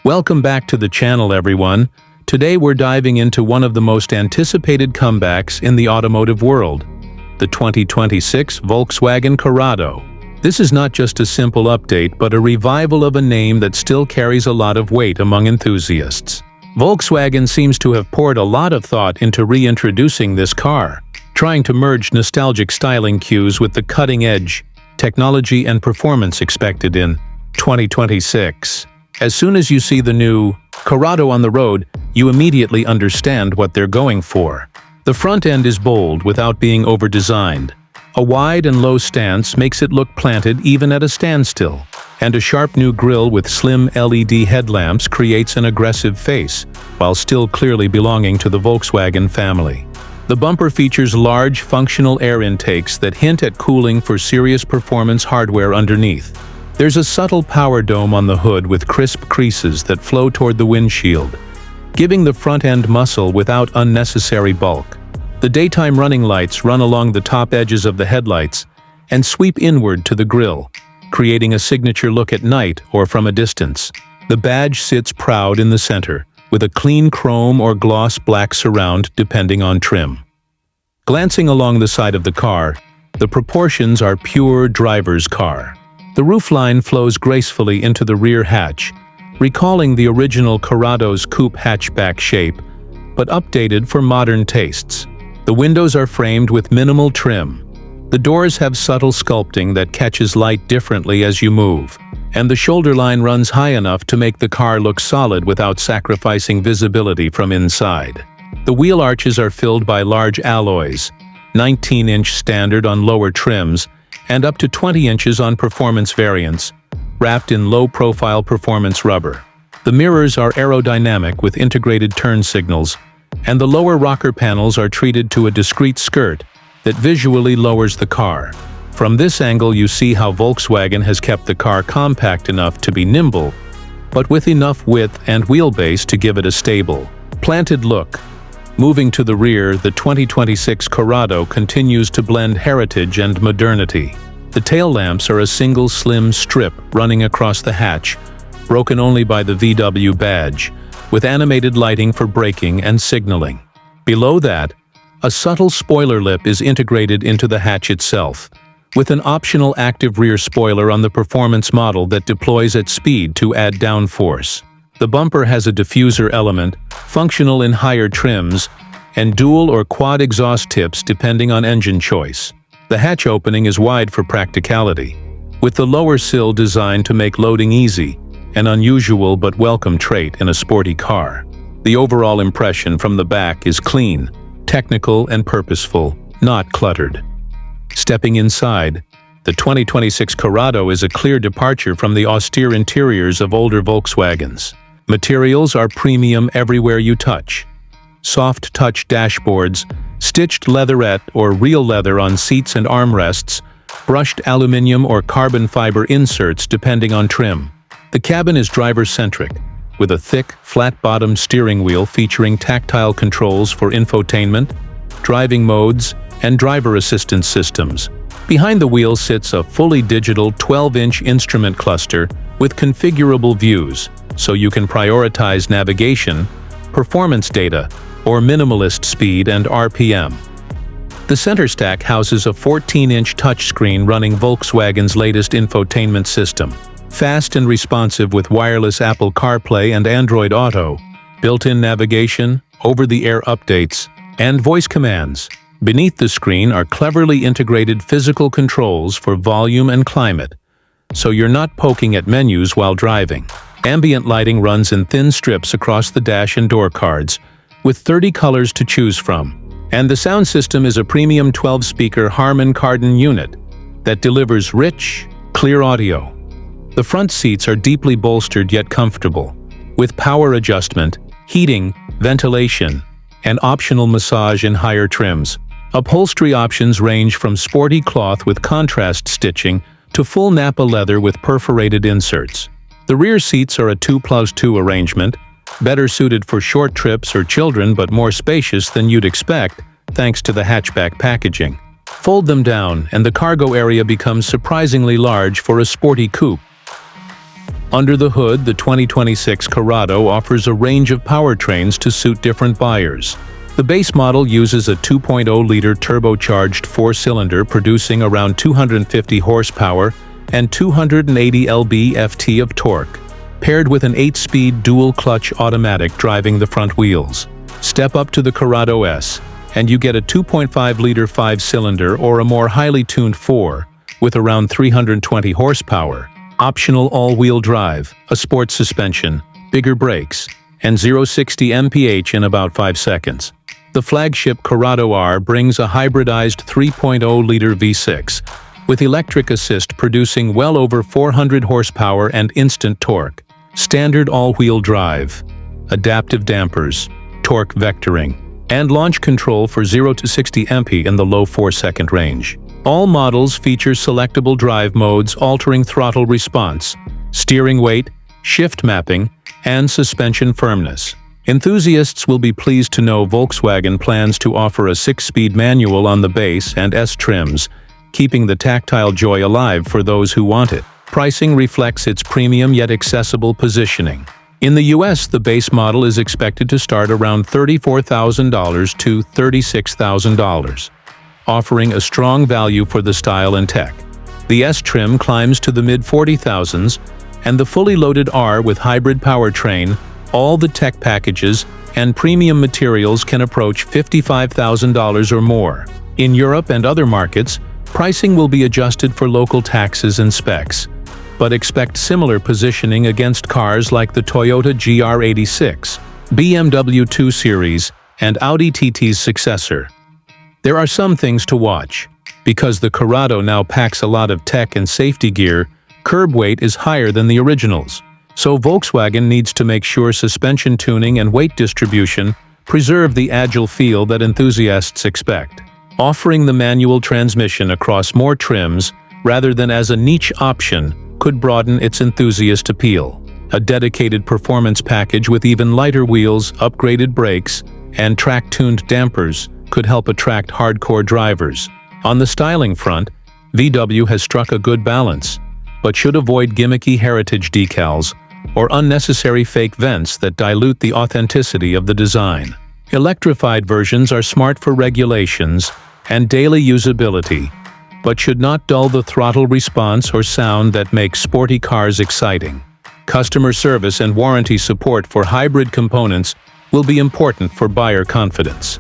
Welcome back to the channel, everyone. Today we're diving into one of the most anticipated comebacks in the automotive world, the 2026 Volkswagen Corrado. This is not just a simple update, but a revival of a name that still carries a lot of weight among enthusiasts. Volkswagen seems to have poured a lot of thought into reintroducing this car, trying to merge nostalgic styling cues with the cutting-edge technology and performance expected in 2026. As soon as you see the new Corrado on the road, you immediately understand what they're going for. The front end is bold without being over-designed. A wide and low stance makes it look planted even at a standstill, and a sharp new grille with slim LED headlamps creates an aggressive face, while still clearly belonging to the Volkswagen family. The bumper features large, functional air intakes that hint at cooling for serious performance hardware underneath. There's a subtle power dome on the hood with crisp creases that flow toward the windshield, giving the front-end muscle without unnecessary bulk. The daytime running lights run along the top edges of the headlights and sweep inward to the grille, creating a signature look at night or from a distance. The badge sits proud in the center, with a clean chrome or gloss black surround depending on trim. Glancing along the side of the car, the proportions are pure driver's car. The roofline flows gracefully into the rear hatch, recalling the original Corrado's coupe hatchback shape, but updated for modern tastes. The windows are framed with minimal trim. The doors have subtle sculpting that catches light differently as you move, and the shoulder line runs high enough to make the car look solid without sacrificing visibility from inside. The wheel arches are filled by large alloys, 19-inch standard on lower trims, and up to 20 inches on performance variants, wrapped in low-profile performance rubber. The mirrors are aerodynamic with integrated turn signals, and the lower rocker panels are treated to a discrete skirt that visually lowers the car. From this angle you see how Volkswagen has kept the car compact enough to be nimble, but with enough width and wheelbase to give it a stable, planted look. Moving to the rear, the 2026 Corrado continues to blend heritage and modernity. The tail lamps are a single slim strip running across the hatch, broken only by the VW badge, with animated lighting for braking and signaling. Below that, a subtle spoiler lip is integrated into the hatch itself, with an optional active rear spoiler on the performance model that deploys at speed to add downforce. The bumper has a diffuser element, functional in higher trims, and dual or quad exhaust tips depending on engine choice. The hatch opening is wide for practicality, with the lower sill designed to make loading easy, an unusual but welcome trait in a sporty car. The overall impression from the back is clean, technical and purposeful, not cluttered. Stepping inside, the 2026 Corrado is a clear departure from the austere interiors of older Volkswagens. Materials are premium everywhere you touch. Soft touch dashboards, stitched leatherette or real leather on seats and armrests, brushed aluminum or carbon fiber inserts depending on trim. The cabin is driver-centric, with a thick, flat-bottomed steering wheel featuring tactile controls for infotainment, driving modes, and driver assistance systems. Behind the wheel sits a fully digital 12-inch instrument cluster with configurable views, so you can prioritize navigation, performance data, or minimalist speed and RPM. The center stack houses a 14-inch touchscreen running Volkswagen's latest infotainment system, fast and responsive with wireless Apple CarPlay and Android Auto, built-in navigation, over-the-air updates, and voice commands. Beneath the screen are cleverly integrated physical controls for volume and climate, so you're not poking at menus while driving. Ambient lighting runs in thin strips across the dash and door cards, with 30 colors to choose from. And the sound system is a premium 12-speaker Harman Kardon unit that delivers rich, clear audio. The front seats are deeply bolstered yet comfortable, with power adjustment, heating, ventilation, and optional massage in higher trims. Upholstery options range from sporty cloth with contrast stitching to full Nappa leather with perforated inserts. The rear seats are a 2+2 arrangement, better suited for short trips or children but more spacious than you'd expect thanks to the hatchback packaging. Fold them down and the cargo area becomes surprisingly large for a sporty coupe. Under the hood, the 2026 Corrado offers a range of powertrains to suit different buyers. The base model uses a 2.0-liter turbocharged four-cylinder producing around 250 horsepower and 280 lb-ft of torque, paired with an 8-speed dual-clutch automatic driving the front wheels. Step up to the Corrado S, and you get a 2.5-liter 5-cylinder or a more highly tuned 4, with around 320 horsepower, optional all-wheel drive, a sports suspension, bigger brakes, and 0-60 mph in about 5 seconds. The flagship Corrado R brings a hybridized 3.0-liter V6, with electric assist producing well over 400 horsepower and instant torque. Standard all-wheel drive, adaptive dampers, torque vectoring, and launch control for 0-60 mph in the low 4-second range. All models feature selectable drive modes altering throttle response, steering weight, shift mapping, and suspension firmness. Enthusiasts will be pleased to know Volkswagen plans to offer a 6-speed manual on the base and S trims, keeping the tactile joy alive for those who want it. Pricing reflects its premium yet accessible positioning. In the US, the base model is expected to start around $34,000 to $36,000, offering a strong value for the style and tech. The S trim climbs to the mid-$40,000s, and the fully loaded R with hybrid powertrain, all the tech packages, and premium materials can approach $55,000 or more. In Europe and other markets, pricing will be adjusted for local taxes and specs, but expect similar positioning against cars like the Toyota GR86, BMW 2 Series, and Audi TT's successor. There are some things to watch. Because the Corrado now packs a lot of tech and safety gear, curb weight is higher than the originals. So Volkswagen needs to make sure suspension tuning and weight distribution preserve the agile feel that enthusiasts expect. Offering the manual transmission across more trims, rather than as a niche option, could broaden its enthusiast appeal. A dedicated performance package with even lighter wheels, upgraded brakes, and track-tuned dampers could help attract hardcore drivers. On the styling front, VW has struck a good balance, but should avoid gimmicky heritage decals or unnecessary fake vents that dilute the authenticity of the design. Electrified versions are smart for regulations and daily usability, but should not dull the throttle response or sound that makes sporty cars exciting. Customer service and warranty support for hybrid components will be important for buyer confidence.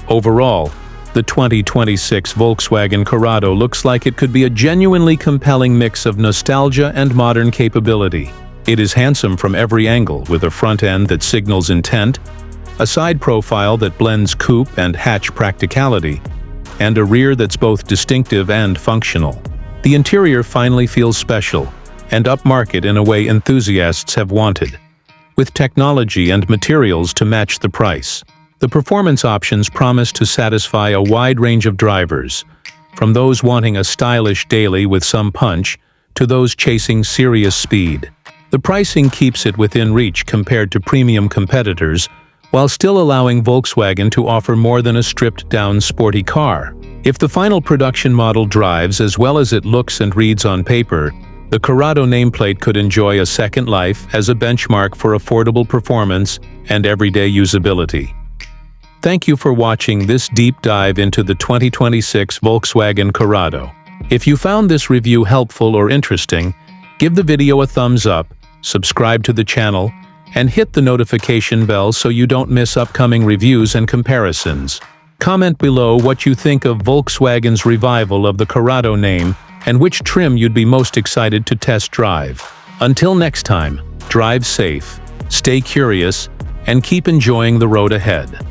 Overall, the 2026 Volkswagen Corrado looks like it could be a genuinely compelling mix of nostalgia and modern capability. It is handsome from every angle, with a front end that signals intent, a side profile that blends coupe and hatch practicality, and a rear that's both distinctive and functional. The interior finally feels special and upmarket in a way enthusiasts have wanted, with technology and materials to match the price. The performance options promise to satisfy a wide range of drivers, from those wanting a stylish daily with some punch to those chasing serious speed. The pricing keeps it within reach compared to premium competitors, while still allowing Volkswagen to offer more than a stripped-down sporty car. If the final production model drives as well as it looks and reads on paper, the Corrado nameplate could enjoy a second life as a benchmark for affordable performance and everyday usability. Thank you for watching this deep dive into the 2026 Volkswagen Corrado. If you found this review helpful or interesting, give the video a thumbs up, subscribe to the channel, and hit the notification bell so you don't miss upcoming reviews and comparisons. Comment below what you think of Volkswagen's revival of the Corrado name and which trim you'd be most excited to test drive. Until next time, drive safe, stay curious, and keep enjoying the road ahead.